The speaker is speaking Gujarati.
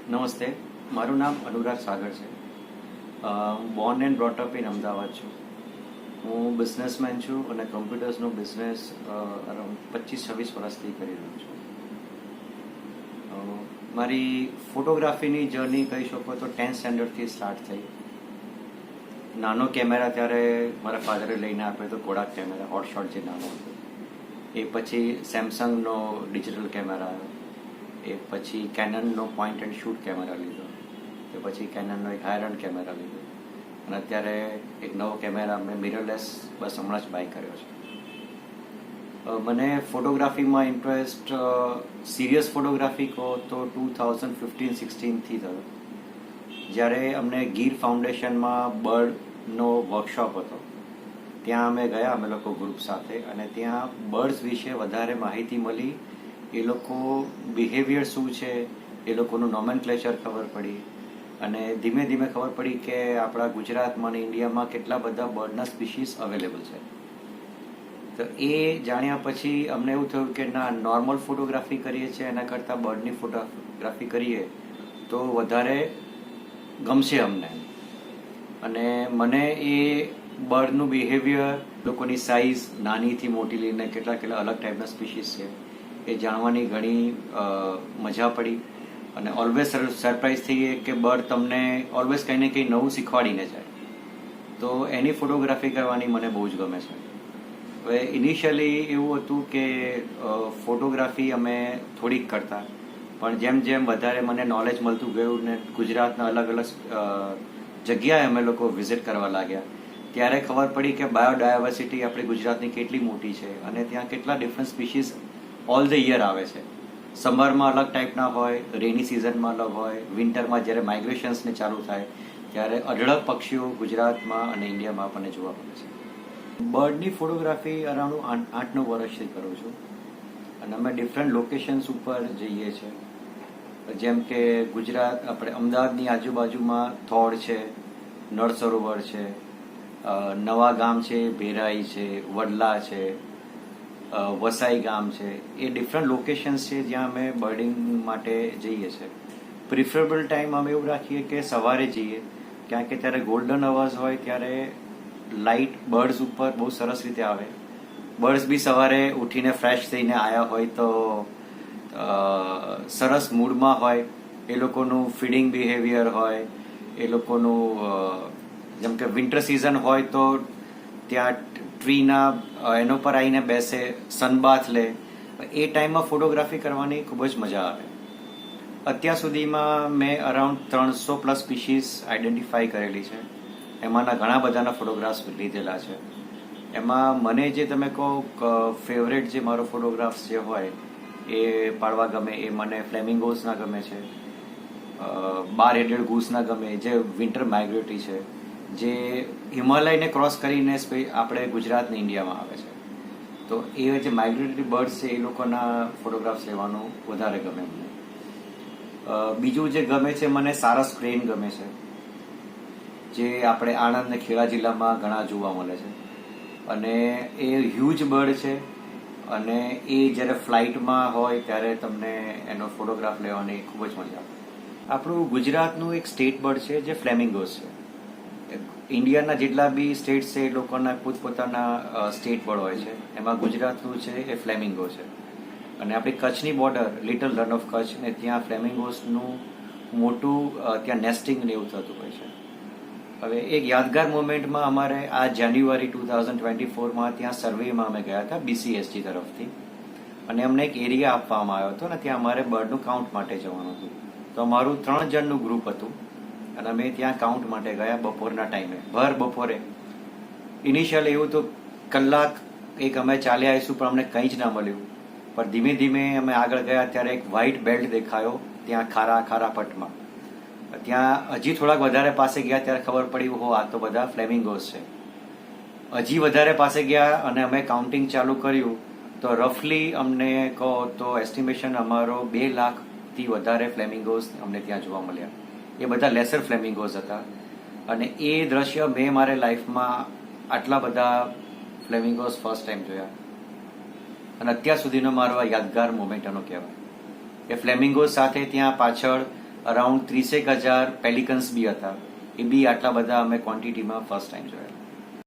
નમસ્તે, મારું નામ અનુરાગ સાગર છે. Born and brought up in Ahmedabad છું. હું બિઝનેસમેન છું અને કમ્પ્યુટર્સનો બિઝનેસ અરાઉન્ડ 25-26 વર્ષથી કરી રહ્યો છું. મારી ફોટોગ્રાફીની જર્ની કહી શકો તો 10th સ્ટેન્ડર્ડથી સ્ટાર્ટ થઈ. નાનો કેમેરા ત્યારે મારા ફાધરે લઈને આપ્યો તો કોડાક કેમેરા, હોટશોટ જે નાનો હતો. એ પછી સેમસંગનો ડિજિટલ કેમેરા આવ્યો. એ પછી કેનનનો પોઈન્ટ એન્ડ શૂટ કેમેરા લીધો. એ પછી કેનનનો એક હાયર એન્ડ કેમેરા લીધો. અને અત્યારે એક નવો કેમેરા મેં મિરરલેસ બસ હમણાં જ બાય કર્યો છે. મને ફોટોગ્રાફીમાં ઇન્ટરેસ્ટ સિરિયસ ફોટોગ્રાફી કહો તો 2015-16થી થયો. જ્યારે અમને ગીર ફાઉન્ડેશનમાં બર્ડનો વર્કશોપ હતો, ત્યાં અમે ગયા, અમે લોકો ગ્રુપ સાથે, અને ત્યાં બર્ડ્સ વિશે વધારે માહિતી મળી. એ લોકો બિહેવિયર શું છે, એ લોકોનું નોમેનક્લેચર ખબર પડી, અને ધીમે ધીમે ખબર પડી કે આપણા ગુજરાતમાં અને ઇન્ડિયામાં કેટલા બધા બર્ડના સ્પીશીસ અવેલેબલ છે. તો એ જાણ્યા પછી અમને એવું થયું કે ના, નોર્મલ ફોટોગ્રાફી કરીએ છીએ એના કરતાં બર્ડની ફોટોગ્રાફી કરીએ તો વધારે ગમશે અમને. અને મને એ બર્ડનું બિહેવિયર, લોકોની સાઇઝ નાનીથી મોટી લઈને કેટલા અલગ ટાઈપના સ્પીશીસ છે એ જાણવાની ઘણી મજા પડી. અને ઓલવેઝ સરપ્રાઇઝ થઈએ કે બર્ડ તમને ઓલવેઝ કંઈ ને કંઈ નવું શીખવાડીને જાય. તો એની ફોટોગ્રાફી કરવાની મને બહુ જ ગમે છે. હવે ઇનિશિયલી એવું હતું કે ફોટોગ્રાફી અમે થોડીક કરતા, પણ જેમ જેમ વધારે મને નોલેજ મળતું ગયું ને ગુજરાતના અલગ અલગ જગ્યાએ અમે લોકો વિઝિટ કરવા લાગ્યા, ત્યારે ખબર પડી કે બાયોડાયવર્સિટી આપણી ગુજરાતની કેટલી મોટી છે અને ત્યાં કેટલા different species all the year આવે છે. સમરમાં અલગ ટાઈપના હોય, રેની સિઝનમાં અલગ હોય, વિન્ટરમાં જ્યારે માઇગ્રેશન્સને ચાલુ થાય ત્યારે અઢળક પક્ષીઓ ગુજરાતમાં અને ઇન્ડિયામાં આપણને જોવા મળે છે. બર્ડની ફોટોગ્રાફી અરાઉન્ડ 8-9 વર્ષથી કરું છું અને અમે ડિફરન્ટ લોકેશન્સ ઉપર જઈએ છીએ. જેમ કે ગુજરાત, આપણે અમદાવાદની આજુબાજુમાં થોડ છે, નળ સરોવર છે, નવા ગામ છે, ભેરાઈ છે, વડલા છે, વસાઈ ગામ છે. એ ડિફરન્ટ લોકેશન્સ છે જ્યાં અમે બર્ડિંગ માટે જઈએ છીએ. પ્રિફરેબલ ટાઈમ અમે એવું રાખીએ કે સવારે જઈએ, કારણ કે ત્યારે ગોલ્ડન અવર્સ હોય, ત્યારે લાઇટ બર્ડ્સ ઉપર બહુ સરસ રીતે આવે. બર્ડ્સ બી સવારે ઉઠીને ફ્રેશ થઈને આવ્યા હોય તો સરસ મૂડમાં હોય. એ લોકોનું ફીડિંગ બિહેવિયર હોય, એ લોકોનું જેમ કે વિન્ટર સિઝન હોય તો ત્યાં ટ્રીના એનો પર આવીને બેસે, સનબાથ લે. એ ટાઈમમાં ફોટોગ્રાફી કરવાની ખૂબ જ મજા આવે. અત્યાર સુધીમાં મેં અરાઉન્ડ 300+ સ્પીશીસ આઈડેન્ટિફાઈ કરેલી છે. એમાંના ઘણા બધાના ફોટોગ્રાફ્સ લીધેલા છે. એમાં મને જે તમે કહો ફેવરેટ જે મારો ફોટોગ્રાફ્સ જે હોય એ પાડવા ગમે, એ મને ફ્લેમિંગોઝના ગમે છે, બાર હેડેડ ગૂસના ગમે, જે વિન્ટર માઇગ્રેટરી છે, જે હિમાલયને ક્રોસ કરીને આપણે ગુજરાત ને ઇન્ડિયામાં આવે છે. તો એ જે માઇગ્રેટરી બર્ડ્સ છે એ લોકોના ફોટોગ્રાફ્સ લેવાનું વધારે ગમે મને. બીજું જે ગમે છે, મને સારસ ક્રેન ગમે છે, જે આપણે આણંદ ને ખેડા જિલ્લામાં ઘણા જોવા મળે છે. અને એ હ્યુજ બર્ડ છે અને એ જ્યારે ફ્લાઇટમાં હોય ત્યારે તમને એનો ફોટોગ્રાફ લેવાની ખૂબ જ મજા આવે. આપણું ગુજરાતનું એક સ્ટેટ બર્ડ છે જે ફ્લેમિંગોઝ છે. ઇન્ડિયાના જેટલા બી સ્ટેટ્સ છે એ લોકોના પોતપોતાના સ્ટેટ બર્ડ હોય છે. એમાં ગુજરાતનું છે એ ફ્લેમિંગો છે. અને આપણી કચ્છની border, little run of Kutch, ને ત્યાં ફ્લેમિંગોઝનું મોટું ત્યાં નેસ્ટિંગ ને એવું થતું હોય છે. હવે એક યાદગાર મોમેન્ટમાં અમારે આ જાન્યુઆરી 2024માં ત્યાં સર્વેમાં અમે ગયા હતા BCSG તરફથી, અને અમને એક એરિયા આપવામાં આવ્યો હતો ને ત્યાં અમારે બર્ડનું કાઉન્ટ માટે જવાનું હતું. તો અમારું 3 જણનું ગ્રુપ હતું અને અમે ત્યાં કાઉન્ટ માટે ગયા બપોરના ટાઈમે, ભર બપોરે. ઇનિશિયલ એવું તો કલાક એક અમે ચાલ્યા આવીશું પણ અમને કંઈ જ ના મળ્યું. પણ ધીમે ધીમે અમે આગળ ગયા ત્યારે એક વ્હાઇટ બેલ્ટ દેખાયો ત્યાં ખારા પટમાં. ત્યાં હજી થોડાક વધારે પાસે ગયા ત્યારે ખબર પડી, હો આ તો બધા ફ્લેમિંગોઝ છે. હજી વધારે પાસે ગયા અને અમે કાઉન્ટિંગ ચાલુ કર્યું તો રફલી અમને કહો તો એસ્ટિમેશન અમારો 2 લાખથી વધારે ફ્લેમિંગોઝ અમને ત્યાં જોવા મળ્યા. એ બધા લેસર ફ્લેમિંગોઝ હતા અને એ દ્રશ્ય મેં મારે લાઈફમાં આટલા બધા ફ્લેમિંગોઝ ફર્સ્ટ ટાઈમ જોયા અને અત્યાર સુધીનો મારો યાદગાર મોમેન્ટ એનો કહેવાય. એ ફ્લેમિંગોઝ સાથે ત્યાં પાછળ અરાઉન્ડ 30,000 પેલિકન્સ બી હતા. એ બી આટલા બધા અમે ક્વોન્ટિટીમાં ફર્સ્ટ ટાઈમ જોયા.